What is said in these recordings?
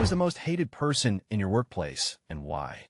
is the most hated person in your workplace and why?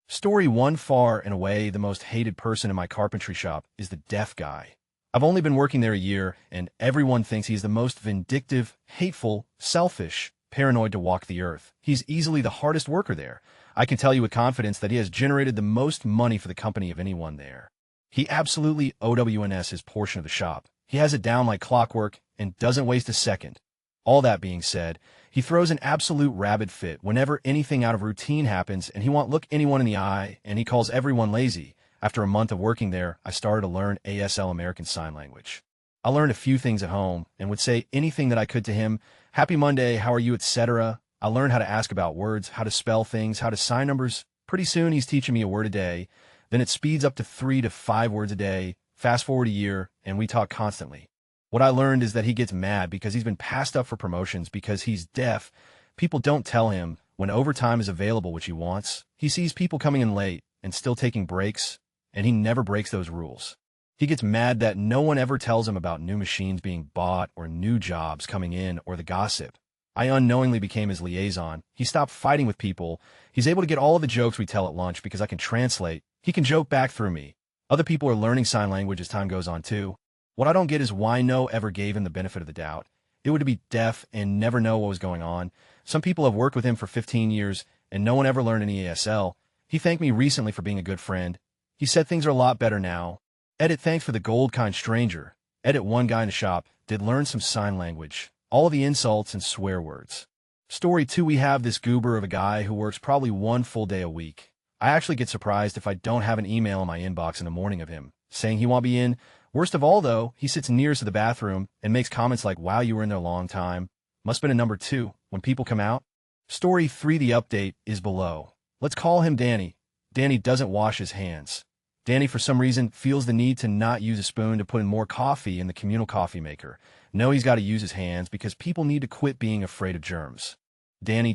Story 1. Far and away, the most hated person in my carpentry shop is the deaf guy. I've only been working there a year, and everyone thinks he's the most vindictive, hateful, selfish, paranoid to walk the earth. He's easily the hardest worker there. I can tell you with confidence that he has generated the most money for the company of anyone there. He absolutely OWNs his portion of the shop. He has it down like clockwork and doesn't waste a second. All that being said, he throws an absolute rabid fit whenever anything out of routine happens, and he won't look anyone in the eye, and he calls everyone lazy. After a month of working there, I started to learn ASL, American Sign Language. I learned a few things at home and would say anything that I could to him. Happy Monday, how are you, etc. I learned how to ask about words, how to spell things, how to sign numbers. Pretty soon he's teaching me a word a day. Then it speeds up to 3 to 5 words a day. Fast forward a year, and we talk constantly. What I learned is that he gets mad because he's been passed up for promotions because he's deaf. People don't tell him when overtime is available, which he wants. He sees people coming in late and still taking breaks, and he never breaks those rules. He gets mad that no one ever tells him about new machines being bought or new jobs coming in or the gossip. I unknowingly became his liaison. He stopped fighting with people. He's able to get all of the jokes we tell at lunch because I can translate. He can joke back through me. Other people are learning sign language as time goes on too. What I don't get is why no ever gave him the benefit of the doubt. It would be deaf and never know what was going on. Some people have worked with him for 15 years and no one ever learned any ASL. He thanked me recently for being a good friend. He said things are a lot better now. Edit, thanks for the gold kind stranger. Edit, one guy in the shop did learn some sign language. All of the insults and swear words. Story 2. We have this goober of a guy who works probably 1 full day a week. I actually get surprised if I don't have an email in my inbox in the morning of him saying he won't be in. Worst of all, though, he sits nearest to the bathroom and makes comments like, wow, you were in there a long time. Must have been a number 2 when people come out. Story 3. The update is below. Let's call him Danny. Danny doesn't wash his hands. Danny, for some reason, feels the need to not use a spoon to put in more coffee in the communal coffee maker. No, he's got to use his hands because people need to quit being afraid of germs. Danny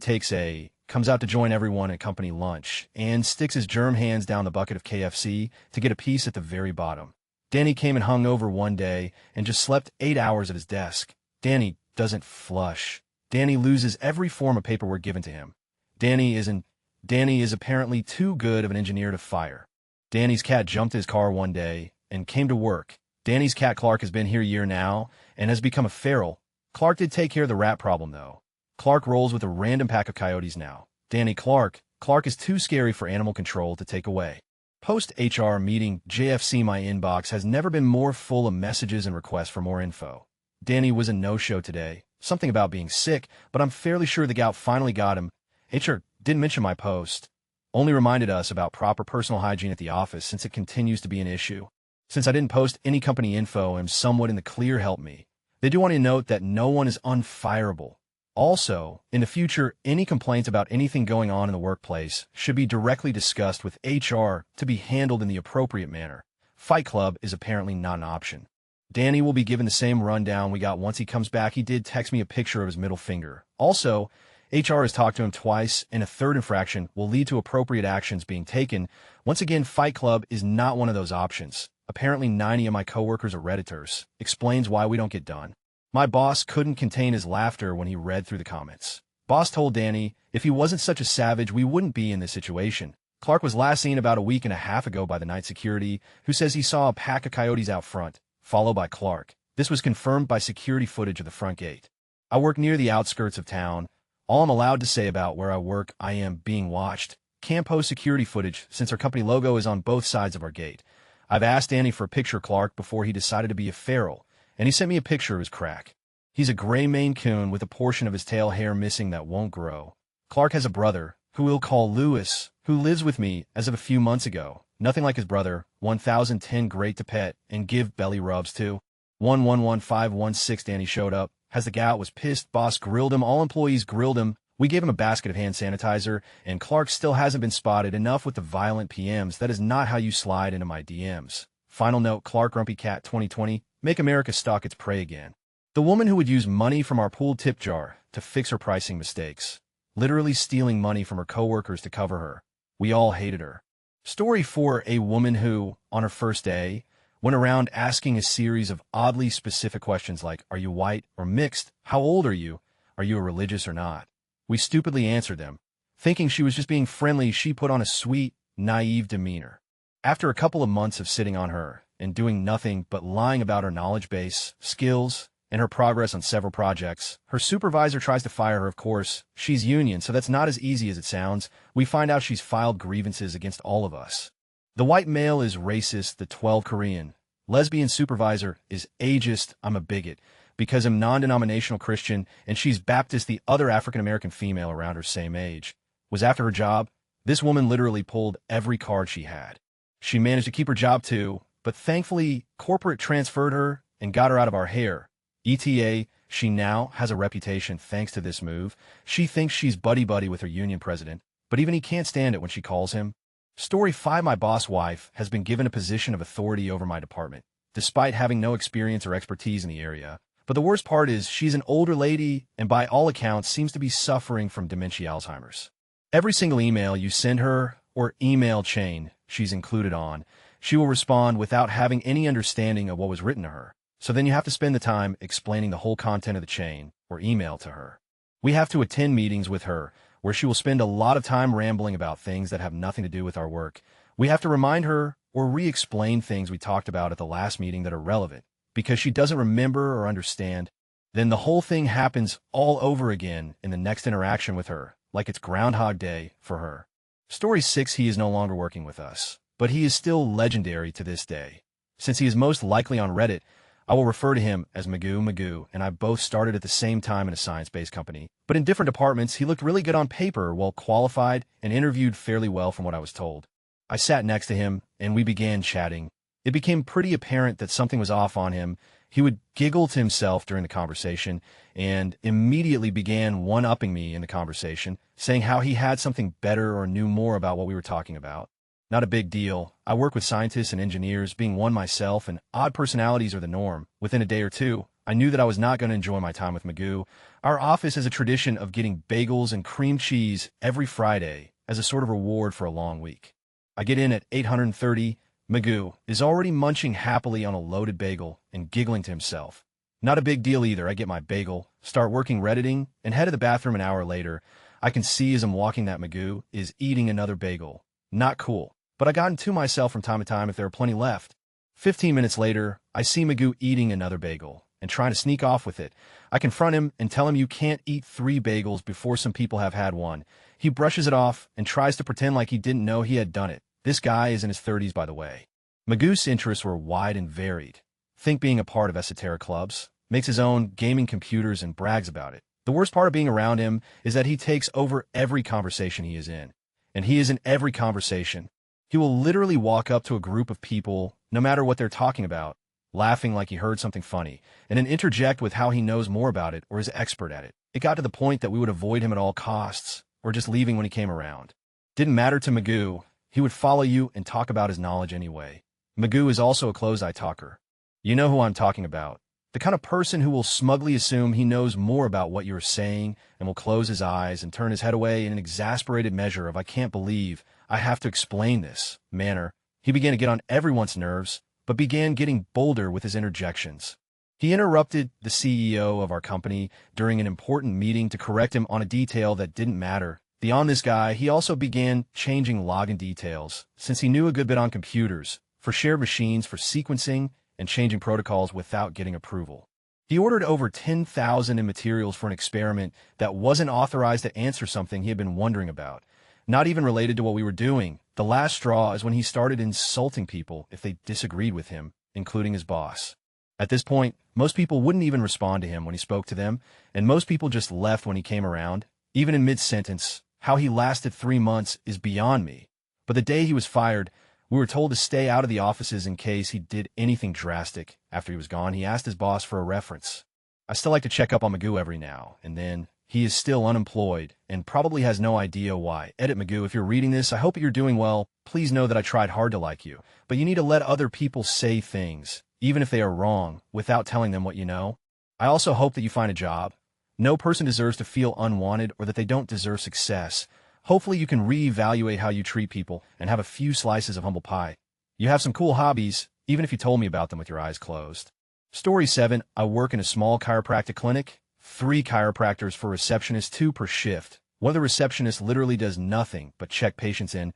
comes out to join everyone at company lunch and sticks his germ hands down the bucket of KFC to get a piece at the very bottom. Danny came in hungover one day and just slept 8 hours at his desk. Danny doesn't flush. Danny loses every form of paperwork given to him. Danny is apparently too good of an engineer to fire. Danny's cat jumped his car one day and came to work. Danny's cat Clark has been here a year now and has become a feral. Clark did take care of the rat problem, though. Clark rolls with a random pack of coyotes now. Danny Clark is too scary for animal control to take away. Post-HR meeting, JFC, my inbox has never been more full of messages and requests for more info. Danny was a no-show today. Something about being sick, but I'm fairly sure the gout finally got him. HR didn't mention my post. Only reminded us about proper personal hygiene at the office since it continues to be an issue. Since I didn't post any company info and I'm somewhat in the clear, help me. They do want to note that no one is unfireable. Also, in the future, any complaints about anything going on in the workplace should be directly discussed with HR to be handled in the appropriate manner. Fight Club is apparently not an option. Danny will be given the same rundown we got once he comes back. He did text me a picture of his middle finger. Also, HR has talked to him twice, and a third infraction will lead to appropriate actions being taken. Once again, Fight Club is not one of those options. Apparently 90 of my coworkers are Redditors. Explains why we don't get done. My boss couldn't contain his laughter when he read through the comments. Boss told Danny, if he wasn't such a savage, we wouldn't be in this situation. Clark was last seen about a week and a half ago by the night security, who says he saw a pack of coyotes out front, followed by Clark. This was confirmed by security footage of the front gate. I work near the outskirts of town. All I'm allowed to say about where I work, I am being watched. Can't post security footage since our company logo is on both sides of our gate. I've asked Danny for a picture of Clark before he decided to be a feral, and he sent me a picture of his crack. He's a gray Maine Coon with a portion of his tail hair missing that won't grow. Clark has a brother, who we'll call Lewis, who lives with me as of a few months ago. Nothing like his brother, 1010, great to pet and give belly rubs to. 111516 Danny showed up. Has the gout, was pissed, boss grilled him, all employees grilled him. We gave him a basket of hand sanitizer, and Clark still hasn't been spotted. Enough with the violent PMs. That is not how you slide into my DMs. Final note, Clark Grumpy Cat 2020, make America stalk its prey again. The woman who would use money from our pooled tip jar to fix her pricing mistakes. Literally stealing money from her coworkers to cover her. We all hated her. Story 4, a woman who, on her first day, went around asking a series of oddly specific questions like, are you white or mixed? How old are you? Are you a religious or not? We stupidly answered them. Thinking she was just being friendly, she put on a sweet, naive demeanor. After a couple of months of sitting on her and doing nothing but lying about her knowledge base, skills, and her progress on several projects, her supervisor tries to fire her. Of course, she's union, so that's not as easy as it sounds. We find out she's filed grievances against all of us. The white male is racist, the 12 Korean. Lesbian supervisor is ageist, I'm a bigot, because I'm non-denominational Christian, and she's Baptist, the other African-American female around her same age. Was after her job. This woman literally pulled every card she had. She managed to keep her job too, but thankfully, corporate transferred her and got her out of our hair. ETA, she now has a reputation thanks to this move. She thinks she's buddy-buddy with her union president, but even he can't stand it when she calls him. Story 5. My boss wife has been given a position of authority over my department, despite having no experience or expertise in the area. But the worst part is she's an older lady and by all accounts seems to be suffering from dementia Alzheimer's. Every single email you send her or email chain she's included on, she will respond without having any understanding of what was written to her. So then you have to spend the time explaining the whole content of the chain or email to her. We have to attend meetings with her where she will spend a lot of time rambling about things that have nothing to do with our work. We have to remind her or re-explain things we talked about at the last meeting that are relevant because she doesn't remember or understand. Then the whole thing happens all over again in the next interaction with her, like it's Groundhog Day for her. Story 6. He is no longer working with us, but he is still legendary to this day. Since he is most likely on Reddit, I will refer to him as Magoo, and I both started at the same time in a science-based company. But in different departments, he looked really good on paper, well qualified, and interviewed fairly well from what I was told. I sat next to him, and we began chatting. It became pretty apparent that something was off on him. He would giggle to himself during the conversation, and immediately began one-upping me in the conversation, saying how he had something better or knew more about what we were talking about. Not a big deal. I work with scientists and engineers, being one myself, and odd personalities are the norm. Within a day or two, I knew that I was not going to enjoy my time with Magoo. Our office has a tradition of getting bagels and cream cheese every Friday as a sort of reward for a long week. I get in at 8:30. Magoo is already munching happily on a loaded bagel and giggling to himself. Not a big deal either. I get my bagel, start working Redditing, and head to the bathroom an hour later. I can see as I'm walking that Magoo is eating another bagel. Not cool. But I got into myself from time to time if there are plenty left. 15 minutes later, I see Magoo eating another bagel and trying to sneak off with it. I confront him and tell him you can't eat 3 bagels before some people have had one. He brushes it off and tries to pretend like he didn't know he had done it. This guy is in his 30s, by the way. Magoo's interests were wide and varied. Think being a part of esoteric clubs, makes his own gaming computers and brags about it. The worst part of being around him is that he takes over every conversation he is in. And he is in every conversation. He will literally walk up to a group of people, no matter what they're talking about, laughing like he heard something funny, and then interject with how he knows more about it or is expert at it. It got to the point that we would avoid him at all costs, or just leaving when he came around. Didn't matter to Magoo. He would follow you and talk about his knowledge anyway. Magoo is also a closed-eye talker. You know who I'm talking about. The kind of person who will smugly assume he knows more about what you're saying and will close his eyes and turn his head away in an exasperated measure of I can't believe I have to explain this manner. He began to get on everyone's nerves, but began getting bolder with his interjections. He interrupted the CEO of our company during an important meeting to correct him on a detail that didn't matter. Beyond this guy, he also began changing login details, since he knew a good bit on computers, for shared machines for sequencing and changing protocols without getting approval. He ordered over 10,000 in materials for an experiment that wasn't authorized to answer something he had been wondering about. Not even related to what we were doing. The last straw is when he started insulting people if they disagreed with him, including his boss. At this point, most people wouldn't even respond to him when he spoke to them, and most people just left when he came around. Even in mid-sentence, how he lasted 3 months is beyond me. But the day he was fired, we were told to stay out of the offices in case he did anything drastic. After he was gone, he asked his boss for a reference. I still like to check up on Magoo every now and then. He is still unemployed and probably has no idea why. Edit Magoo, if you're reading this, I hope you're doing well. Please know that I tried hard to like you, but you need to let other people say things, even if they are wrong, without telling them what you know. I also hope that you find a job. No person deserves to feel unwanted or that they don't deserve success. Hopefully you can reevaluate how you treat people and have a few slices of humble pie. You have some cool hobbies, even if you told me about them with your eyes closed. Story 7. I work in a small chiropractic clinic. 3 chiropractors for receptionists, 2 per shift. One of the receptionists literally does nothing but check patients in.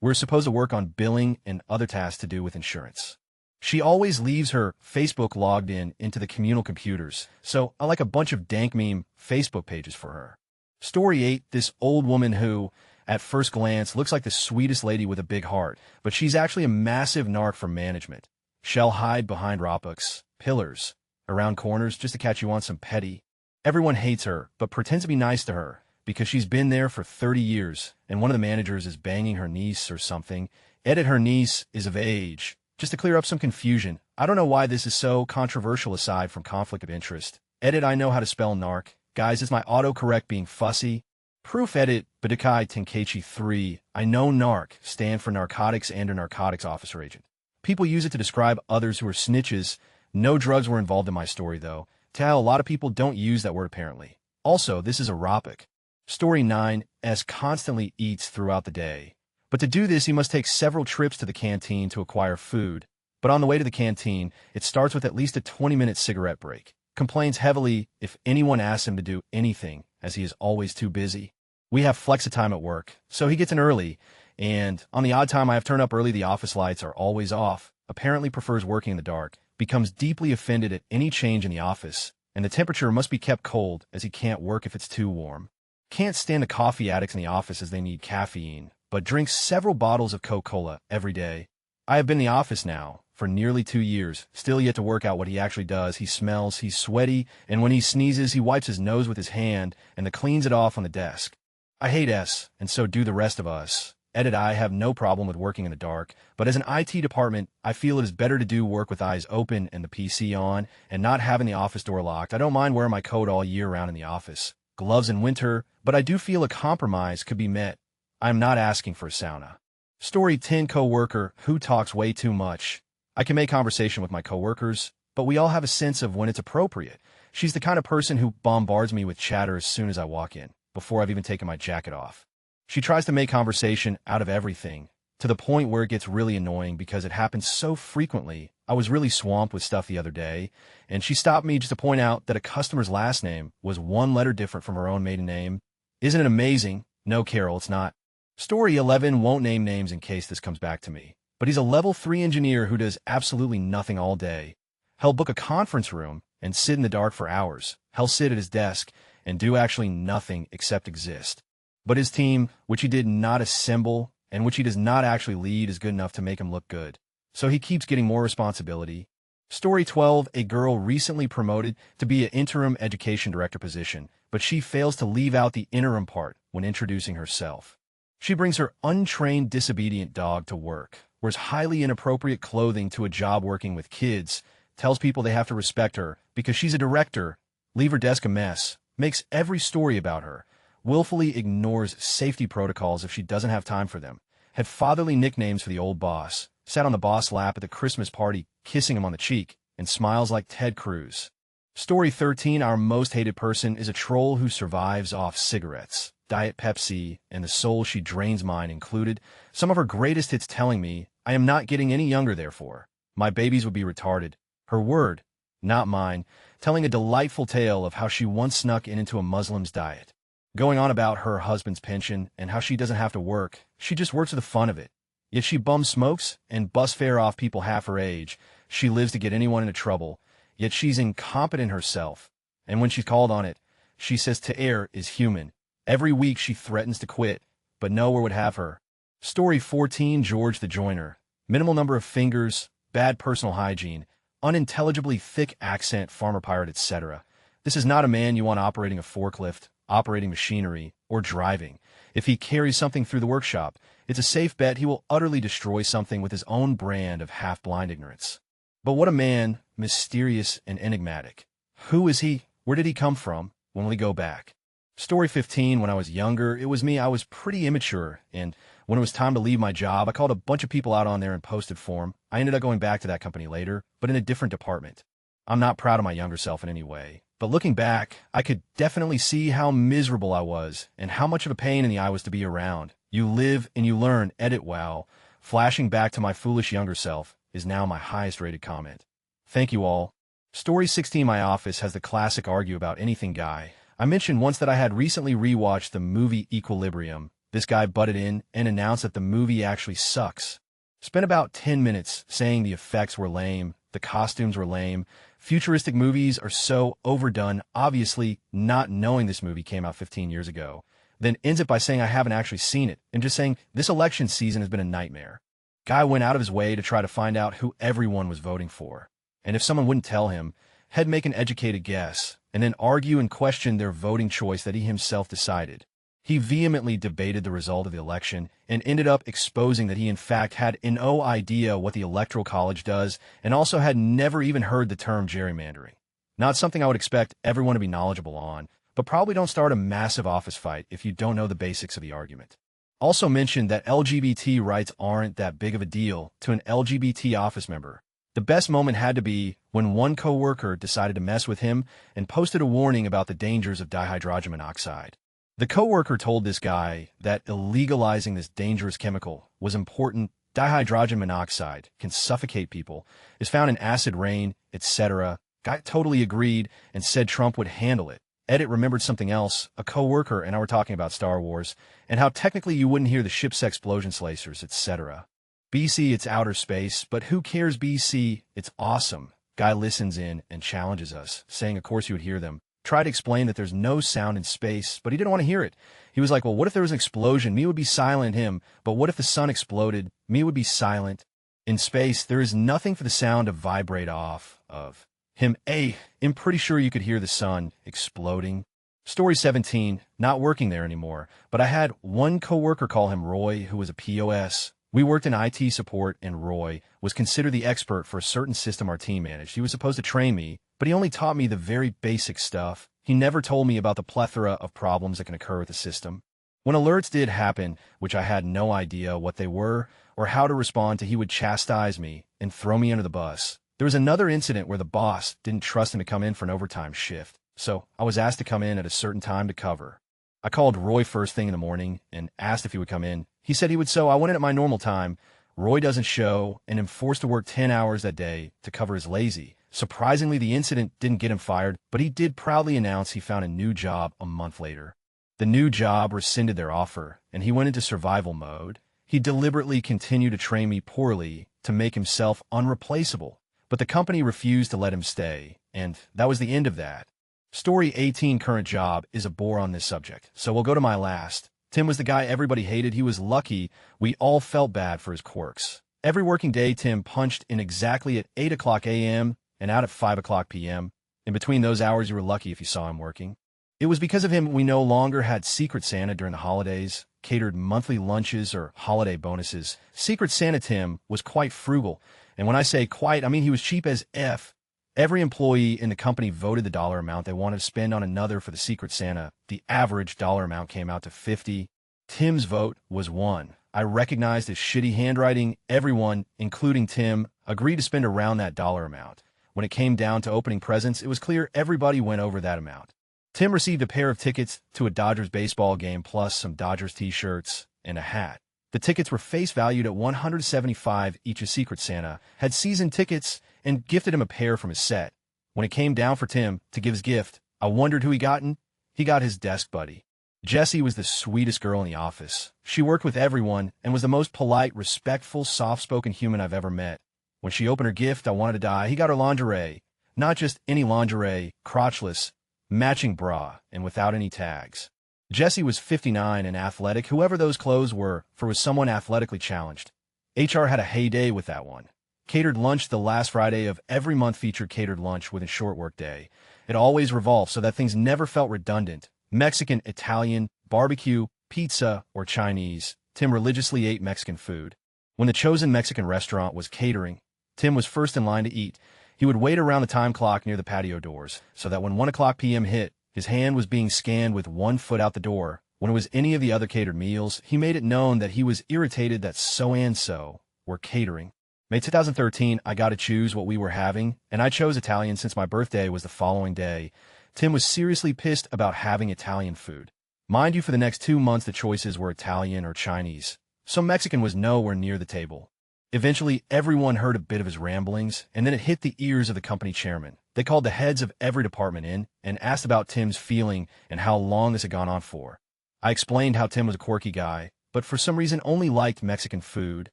We're supposed to work on billing and other tasks to do with insurance. She always leaves her Facebook logged into the communal computers, so I like a bunch of dank meme Facebook pages for her. Story 8, this old woman who, at first glance, looks like the sweetest lady with a big heart, but she's actually a massive narc for management. She'll hide behind rocks, pillars, around corners just to catch you on some petty. Everyone hates her, but pretends to be nice to her, because she's been there for 30 years, and one of the managers is banging her niece or something. Edit, her niece is of age. Just to clear up some confusion, I don't know why this is so controversial aside from conflict of interest. Edit, I know how to spell narc. Guys, is my autocorrect being fussy? Proof. Edit, Badukai Tenkechi 3. I know narc stand for narcotics and a narcotics officer agent. People use it to describe others who are snitches. No drugs were involved in my story, though. Tell, a lot of people don't use that word apparently. Also, this is a Ropic. Story 9, S constantly eats throughout the day. But to do this, he must take several trips to the canteen to acquire food. But on the way to the canteen, it starts with at least a 20-minute cigarette break. Complains heavily if anyone asks him to do anything, as he is always too busy. We have flexi-time at work, so he gets in early, and on the odd time I have turned up early, the office lights are always off. Apparently prefers working in the dark. Becomes deeply offended at any change in the office, and the temperature must be kept cold as he can't work if it's too warm. Can't stand the coffee addicts in the office as they need caffeine, but drinks several bottles of Coca-Cola every day. I have been in the office now for nearly 2 years, still yet to work out what he actually does. He smells, he's sweaty, and when he sneezes, he wipes his nose with his hand and then cleans it off on the desk. I hate S, and so do the rest of us. Edit, I have no problem with working in the dark, but as an IT department, I feel it is better to do work with eyes open and the PC on, and not having the office door locked. I don't mind wearing my coat all year round in the office. Gloves in winter, but I do feel a compromise could be met. I am not asking for a sauna. Story 10, coworker who talks way too much. I can make conversation with my coworkers, but we all have a sense of when it's appropriate. She's the kind of person who bombards me with chatter as soon as I walk in, before I've even taken my jacket off. She tries to make conversation out of everything, to the point where it gets really annoying because it happens so frequently. I was really swamped with stuff the other day, and she stopped me just to point out that a customer's last name was 1 letter different from her own maiden name. Isn't it amazing? No, Carol, it's not. Story 11, won't name names in case this comes back to me, but he's a level 3 engineer who does absolutely nothing all day. He'll book a conference room and sit in the dark for hours. He'll sit at his desk and do actually nothing except exist. But his team, which he did not assemble and which he does not actually lead, is good enough to make him look good. So he keeps getting more responsibility. Story 12, a girl recently promoted to be an interim education director position, but she fails to leave out the interim part when introducing herself. She brings her untrained, disobedient dog to work, wears highly inappropriate clothing to a job working with kids, tells people they have to respect her because she's a director, leave her desk a mess, makes every story about her, willfully ignores safety protocols if she doesn't have time for them, had fatherly nicknames for the old boss, sat on the boss' lap at the Christmas party, kissing him on the cheek, and smiles like Ted Cruz. Story 13, our most hated person is a troll who survives off cigarettes, Diet Pepsi, and the soul she drains mine included. Some of her greatest hits telling me I am not getting any younger, therefore. My babies would be retarded. Her word, not mine, telling a delightful tale of how she once snuck into a Muslim's diet. Going on about her husband's pension and how she doesn't have to work, she just works for the fun of it. Yet she bum smokes and bus fare off people half her age. She lives to get anyone into trouble, yet she's incompetent herself. And when she's called on it, she says to err is human. Every week she threatens to quit, but nowhere would have her. Story 14, George the Joiner. Minimal number of fingers, bad personal hygiene, unintelligibly thick accent, farmer pirate, etc. This is not a man you want operating a forklift, operating machinery, or driving. If he carries something through the workshop, it's a safe bet he will utterly destroy something with his own brand of half-blind ignorance. But what a man, mysterious and enigmatic. Who is he? Where did he come from? When will he go back? Story 15, when I was younger, it was me. I was pretty immature, and when it was time to leave my job, I called a bunch of people out on there and posted for them. I ended up going back to that company later, but in a different department. I'm not proud of my younger self in any way, but looking back, I could definitely see how miserable I was and how much of a pain in the eye was to be around. You live and you learn. Edit, wow. Flashing back to my foolish younger self is now my highest rated comment. Thank you all. Story 16. My office has the classic argue about anything guy. I mentioned once that I had recently rewatched the movie Equilibrium. This guy butted in and announced that the movie actually sucks. Spent about 10 minutes saying the effects were lame, the costumes were lame, futuristic movies are so overdone, obviously not knowing this movie came out 15 years ago. Then ends it by saying I haven't actually seen it, and just saying this election season has been a nightmare. Guy went out of his way to try to find out who everyone was voting for. And if someone wouldn't tell him, he'd make an educated guess, and then argue and question their voting choice that he himself decided. He vehemently debated the result of the election and ended up exposing that he in fact had no idea what the Electoral College does and also had never even heard the term gerrymandering. Not something I would expect everyone to be knowledgeable on, but probably don't start a massive office fight if you don't know the basics of the argument. Also mentioned that LGBT rights aren't that big of a deal to an LGBT office member. The best moment had to be when one coworker decided to mess with him and posted a warning about the dangers of dihydrogen monoxide. The coworker told this guy that illegalizing this dangerous chemical was important. Dihydrogen monoxide can suffocate people, is found in acid rain, etc. Guy totally agreed and said Trump would handle it. Edit remembered something else. A coworker and I were talking about Star Wars and how technically you wouldn't hear the ship's explosion slicers, etc. BC, it's outer space, but who cares BC? It's awesome. Guy listens in and challenges us, saying of course you would hear them. Tried to explain that there's no sound in space, but he didn't want to hear it. He was like, well, what if there was an explosion? Me would be silent, him. But what if the sun exploded? Me would be silent. In space, there is nothing for the sound to vibrate off of. Him, I'm pretty sure you could hear the sun exploding. Story 17, not working there anymore, but I had one coworker call him Roy, who was a POS. We worked in IT support, and Roy was considered the expert for a certain system our team managed. He was supposed to train me, but he only taught me the very basic stuff. He never told me about the plethora of problems that can occur with the system. When alerts did happen, which I had no idea what they were or how to respond to, he would chastise me and throw me under the bus. There was another incident where the boss didn't trust him to come in for an overtime shift, so I was asked to come in at a certain time to cover. I called Roy first thing in the morning and asked if he would come in. He said he would, so I went in at my normal time. Roy doesn't show and am forced to work 10 hours that day to cover his lazy. Surprisingly, the incident didn't get him fired, but he did proudly announce he found a new job a month later. The new job rescinded their offer, and he went into survival mode. He deliberately continued to train me poorly to make himself unreplaceable, but the company refused to let him stay, and that was the end of that. Story 18. Current job is a bore on this subject, so we'll go to my last. Tim was the guy everybody hated. He was lucky. We all felt bad for his quirks. Every working day, Tim punched in exactly at 8 o'clock a.m., and out at 5 o'clock p.m. In between those hours, you were lucky if you saw him working. It was because of him we no longer had Secret Santa during the holidays, catered monthly lunches or holiday bonuses. Secret Santa Tim was quite frugal, and when I say quite, I mean he was cheap as F. Every employee in the company voted the dollar amount they wanted to spend on another for the Secret Santa. The average dollar amount came out to 50. Tim's vote was 1. I recognized his shitty handwriting. Everyone, including Tim, agreed to spend around that dollar amount. When it came down to opening presents, it was clear everybody went over that amount. Tim received a pair of tickets to a Dodgers baseball game plus some Dodgers t-shirts and a hat. The tickets were face valued at $175 each. A Secret Santa had season tickets and gifted him a pair from his set. When it came down for Tim to give his gift, I wondered who he gotten. He got his desk buddy. Jessie was the sweetest girl in the office. She worked with everyone and was the most polite, respectful, soft-spoken human I've ever met. When she opened her gift, I wanted to die. He got her lingerie. Not just any lingerie, crotchless, matching bra, and without any tags. Jessie was 59 and athletic, whoever those clothes were, for was someone athletically challenged. HR had a heyday with that one. Catered lunch the last Friday of every month featured catered lunch with a short work day. It always revolved so that things never felt redundant. Mexican, Italian, barbecue, pizza, or Chinese. Tim religiously ate Mexican food. When the chosen Mexican restaurant was catering, Tim was first in line to eat. He would wait around the time clock near the patio doors, so that when 1 o'clock p.m. hit, his hand was being scanned with 1 foot out the door. When it was any of the other catered meals, he made it known that he was irritated that so-and-so were catering. May 2013, I got to choose what we were having, and I chose Italian since my birthday was the following day. Tim was seriously pissed about having Italian food. Mind you, for the next 2 months, the choices were Italian or Chinese, so Mexican was nowhere near the table. Eventually, everyone heard a bit of his ramblings, and then it hit the ears of the company chairman. They called the heads of every department in and asked about Tim's feeling and how long this had gone on for. I explained how Tim was a quirky guy, but for some reason only liked Mexican food.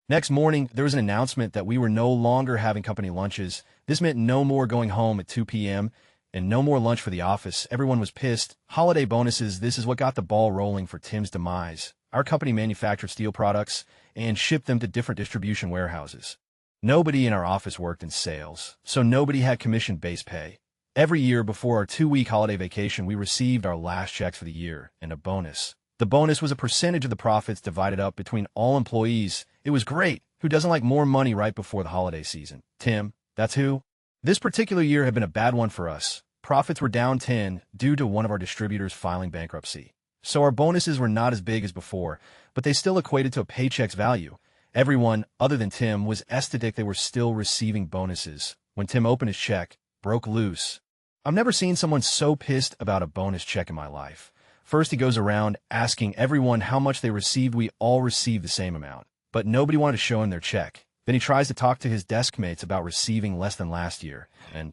Next morning, there was an announcement that we were no longer having company lunches. This meant no more going home at 2 p.m. and no more lunch for the office. Everyone was pissed. Holiday bonuses, this is what got the ball rolling for Tim's demise. Our company manufactured steel products and shipped them to different distribution warehouses. Nobody in our office worked in sales, so nobody had commission-based pay. Every year before our 2-week holiday vacation, we received our last checks for the year and a bonus. The bonus was a percentage of the profits divided up between all employees. It was great. Who doesn't like more money right before the holiday season? Tim, that's who. This particular year had been a bad one for us. Profits were down 10 due to one of our distributors filing bankruptcy. So our bonuses were not as big as before, but they still equated to a paycheck's value. Everyone, other than Tim, was ecstatic they were still receiving bonuses. When Tim opened his check, broke loose. I've never seen someone so pissed about a bonus check in my life. First, he goes around asking everyone how much they received. We all received the same amount, but nobody wanted to show him their check. Then he tries to talk to his desk mates about receiving less than last year, and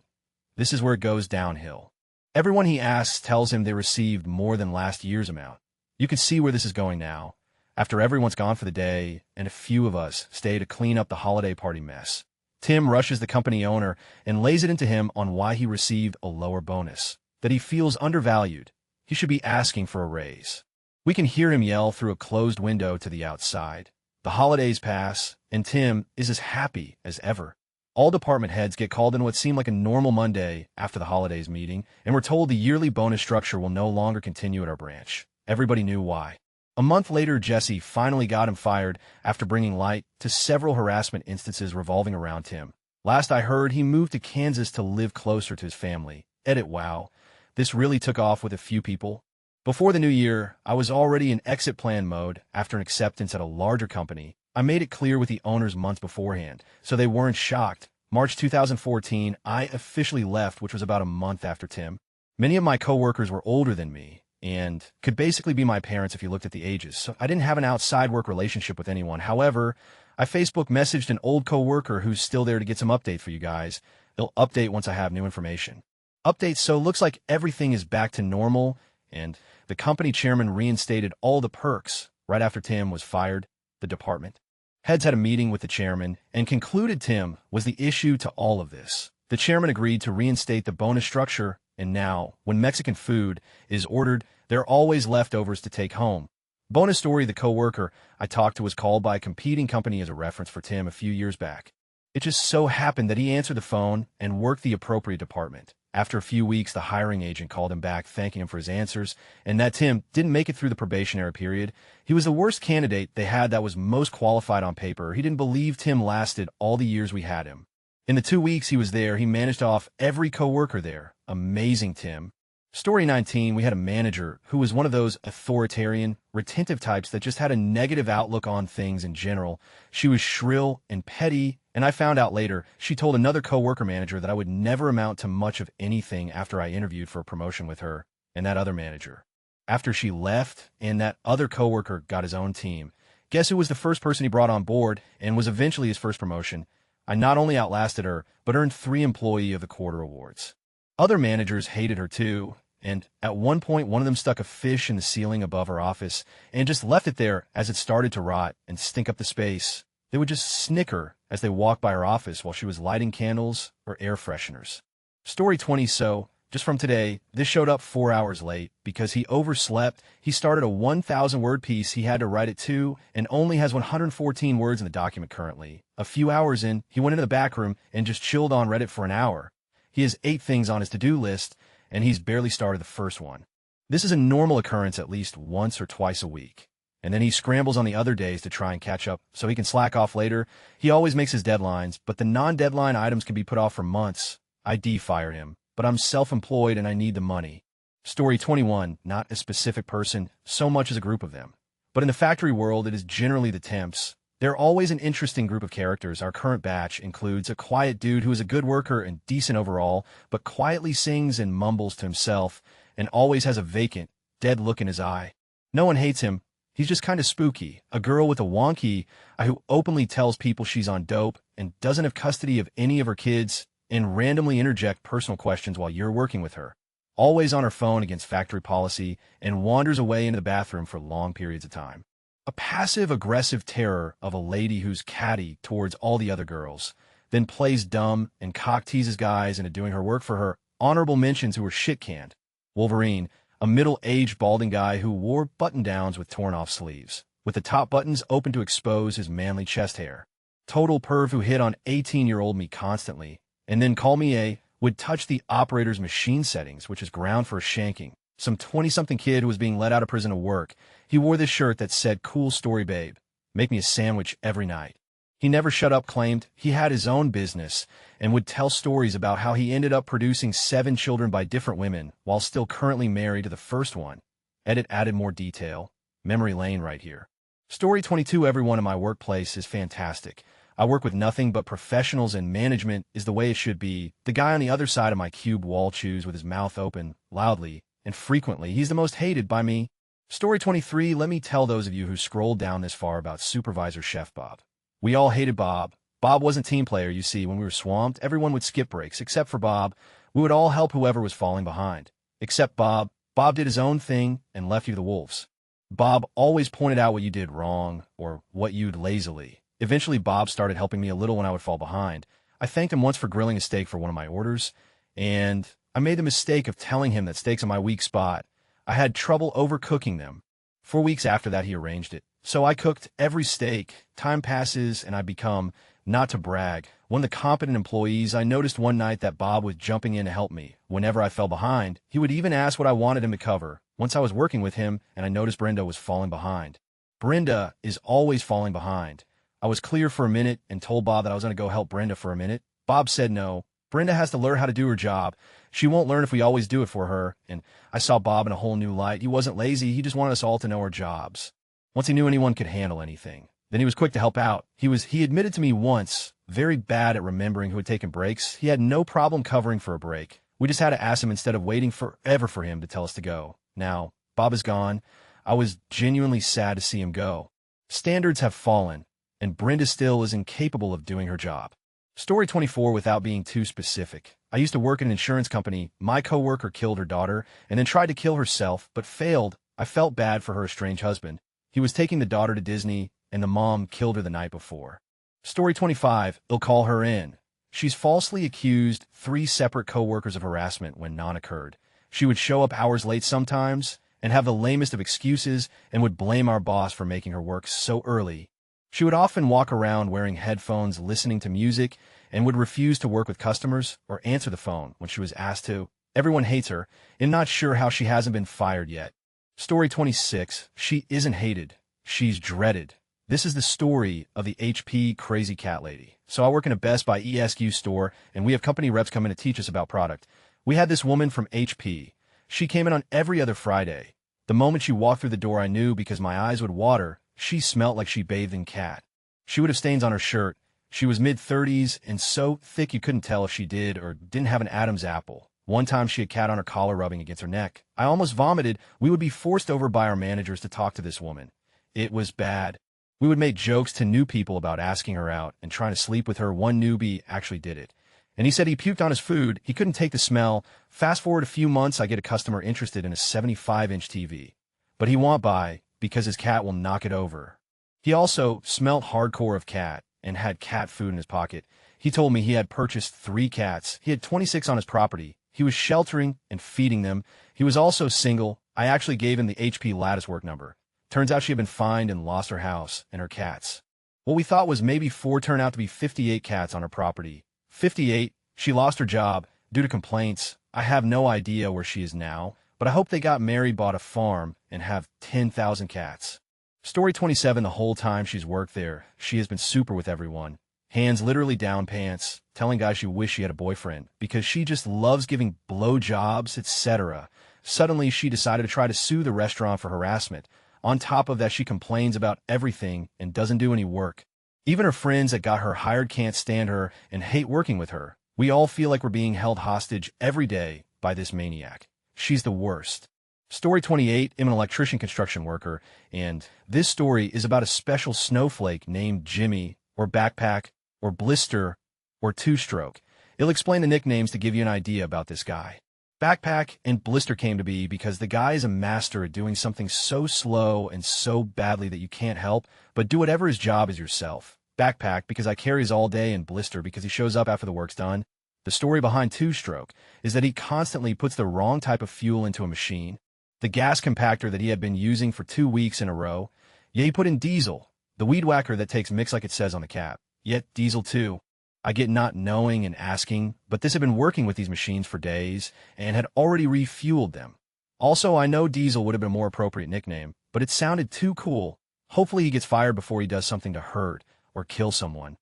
this is where it goes downhill. Everyone he asks tells him they received more than last year's amount. You can see where this is going now. After everyone's gone for the day, and a few of us stay to clean up the holiday party mess, Tim rushes the company owner and lays it into him on why he received a lower bonus, that he feels undervalued. He should be asking for a raise. We can hear him yell through a closed window to the outside. The holidays pass, and Tim is as happy as ever. All department heads get called in what seemed like a normal Monday after the holidays meeting, and we're told the yearly bonus structure will no longer continue at our branch. Everybody knew why. A month later, Jesse finally got him fired after bringing light to several harassment instances revolving around Tim. Last I heard, he moved to Kansas to live closer to his family. Edit wow. This really took off with a few people. Before the new year, I was already in exit plan mode after an acceptance at a larger company. I made it clear with the owners months beforehand, so they weren't shocked. March 2014, I officially left, which was about a month after Tim. Many of my coworkers were older than me and could basically be my parents if you looked at the ages, so I didn't have an outside work relationship with anyone. However, I Facebook messaged an old coworker who's still there to get some update for you guys. They'll update once I have new information. Update, so looks like everything is back to normal, and the company chairman reinstated all the perks right after Tim was fired. The department heads had a meeting with the chairman and concluded Tim was the issue to all of this. The chairman agreed to reinstate the bonus structure, and now, when Mexican food is ordered, there are always leftovers to take home. Bonus story, the coworker I talked to was called by a competing company as a reference for Tim a few years back. It just so happened that he answered the phone and worked the appropriate department. After a few weeks, the hiring agent called him back, thanking him for his answers, and that Tim didn't make it through the probationary period. He was the worst candidate they had that was most qualified on paper. He didn't believe Tim lasted all the years we had him. In the 2 weeks he was there, he managed off every coworker there. Amazing, Tim. Story 19, we had a manager who was one of those authoritarian, retentive types that just had a negative outlook on things in general. She was shrill and petty, and I found out later she told another coworker manager that I would never amount to much of anything after I interviewed for a promotion with her and that other manager. After she left and that other coworker got his own team, guess who was the first person he brought on board and was eventually his first promotion? I not only outlasted her, but earned 3 Employee of the Quarter awards. Other managers hated her too, and at one point one of them stuck a fish in the ceiling above her office and just left it there as it started to rot and stink up the space. They would just snicker as they walked by her office while she was lighting candles or air fresheners. Story 20, so, just from today, this showed up 4 hours late because he overslept. He started a 1,000-word piece he had to write it to and only has 114 words in the document currently. A few hours in, he went into the back room and just chilled on Reddit for an hour. He has 8 things on his to-do list, and he's barely started the first one. This is a normal occurrence at least once or twice a week. And then he scrambles on the other days to try and catch up so he can slack off later. He always makes his deadlines, but the non-deadline items can be put off for months. I fired him, but I'm self-employed and I need the money. Story 21, not a specific person, so much as a group of them. But in the factory world, it is generally the temps. They're always an interesting group of characters. Our current batch includes a quiet dude who is a good worker and decent overall, but quietly sings and mumbles to himself and always has a vacant, dead look in his eye. No one hates him. He's just kind of spooky. A girl with a wonky eye who openly tells people she's on dope and doesn't have custody of any of her kids. and randomly interject personal questions while you're working with her. Always on her phone against factory policy, and wanders away into the bathroom for long periods of time. A passive-aggressive terror of a lady who's catty towards all the other girls, then plays dumb and cock-teases guys into doing her work for her. Honorable mentions who were shit-canned. Wolverine, a middle-aged balding guy who wore button-downs with torn-off sleeves, with the top buttons open to expose his manly chest hair. Total perv who hit on 18-year-old me constantly, and then call me a, would touch the operator's machine settings, which is ground for a shanking. Some 20-something kid who was being let out of prison to work. He wore this shirt that said, "Cool story, babe. Make me a sandwich every night." He never shut up, claimed he had his own business, and would tell stories about how he ended up producing 7 children by different women while still currently married to the first one. Edit added more detail. Memory lane right here. Story 22. Everyone in my workplace is fantastic. I work with nothing but professionals, and management is the way it should be. The guy on the other side of my cube wall chews with his mouth open, loudly, and frequently. He's the most hated by me. Story 23. Let me tell those of you who scrolled down this far about Supervisor Chef Bob. We all hated Bob. Bob wasn't team player, you see. When we were swamped, everyone would skip breaks, except for Bob. We would all help whoever was falling behind. Except Bob. Bob did his own thing and left you to the wolves. Bob always pointed out what you did wrong, or what you'd lazily. Eventually, Bob started helping me a little when I would fall behind. I thanked him once for grilling a steak for one of my orders, and I made the mistake of telling him that steaks are my weak spot. I had trouble overcooking them. 4 weeks after that, he arranged it. So I cooked every steak. Time passes, and I become, not to brag, one of the competent employees. I noticed one night that Bob was jumping in to help me. Whenever I fell behind, he would even ask what I wanted him to cover. Once I was working with him, and I noticed Brenda was falling behind. Brenda is always falling behind. I was clear for a minute and told Bob that I was going to go help Brenda for a minute. Bob said no. Brenda has to learn how to do her job. She won't learn if we always do it for her. And I saw Bob in a whole new light. He wasn't lazy. He just wanted us all to know our jobs. Once he knew anyone could handle anything, then he was quick to help out. He admitted to me once, very bad at remembering who had taken breaks. He had no problem covering for a break. We just had to ask him instead of waiting forever for him to tell us to go. Now, Bob is gone. I was genuinely sad to see him go. Standards have fallen, and Brenda still is incapable of doing her job. Story 24. Without being too specific, I used to work in an insurance company. My coworker killed her daughter and then tried to kill herself, but failed. I felt bad for her estranged husband. He was taking the daughter to Disney, and the mom killed her the night before. Story 25. They'll call her in. She's falsely accused 3 separate coworkers of harassment when none occurred. She would show up hours late sometimes and have the lamest of excuses and would blame our boss for making her work so early. She would often walk around wearing headphones, listening to music, and would refuse to work with customers or answer the phone when she was asked to. Everyone hates her, and not sure how she hasn't been fired yet. Story 26. She isn't hated. She's dreaded. This is the story of the HP crazy cat lady. So I work in a Best Buy ESQ store, and we have company reps come in to teach us about product. We had this woman from HP. She came in on every other Friday. The moment she walked through the door, I knew because my eyes would water. She smelt like she bathed in cat. She would have stains on her shirt. She was mid-30s and so thick you couldn't tell if she did or didn't have an Adam's apple. One time she had cat on her collar rubbing against her neck. I almost vomited. We would be forced over by our managers to talk to this woman. It was bad. We would make jokes to new people about asking her out and trying to sleep with her. One newbie actually did it, and he said he puked on his food. He couldn't take the smell. Fast forward a few months, I get a customer interested in a 75-inch TV, but he won't buy because his cat will knock it over. He also smelt hardcore of cat and had cat food in his pocket. He told me he had purchased 3 cats. He had 26 on his property. He was sheltering and feeding them. He was also single. I actually gave him the HP lattice work number. Turns out she had been fined and lost her house and her cats. What we thought was maybe 4 turned out to be 58 cats on her property. 58. She lost her job due to complaints. I have no idea where she is now, but I hope they got married, bought a farm, and have 10,000 cats. Story 27. The whole time she's worked there, she has been super with everyone. Hands literally down pants, telling guys she wished she had a boyfriend because she just loves giving blowjobs, etc. Suddenly, she decided to try to sue the restaurant for harassment. On top of that, she complains about everything and doesn't do any work. Even her friends that got her hired can't stand her and hate working with her. We all feel like we're being held hostage every day by this maniac. She's the worst. Story 28. I'm an electrician construction worker, and this story is about a special snowflake named Jimmy, or Backpack, or Blister, or Two-Stroke. It'll explain the nicknames to give you an idea about this guy. Backpack and Blister came to be because the guy is a master at doing something so slow and so badly that you can't help but do whatever his job is yourself. Backpack because I carries all day, and Blister because he shows up after the work's done. The story behind Two-Stroke is that he constantly puts the wrong type of fuel into a machine. The gas compactor that he had been using for 2 weeks in a row. Yeah, he put in diesel, the weed whacker that takes mix like it says on the cap. Yet diesel too. I get not knowing and asking, but this had been working with these machines for days and had already refueled them. Also, I know Diesel would have been a more appropriate nickname, but it sounded too cool. Hopefully he gets fired before he does something to hurt or kill someone.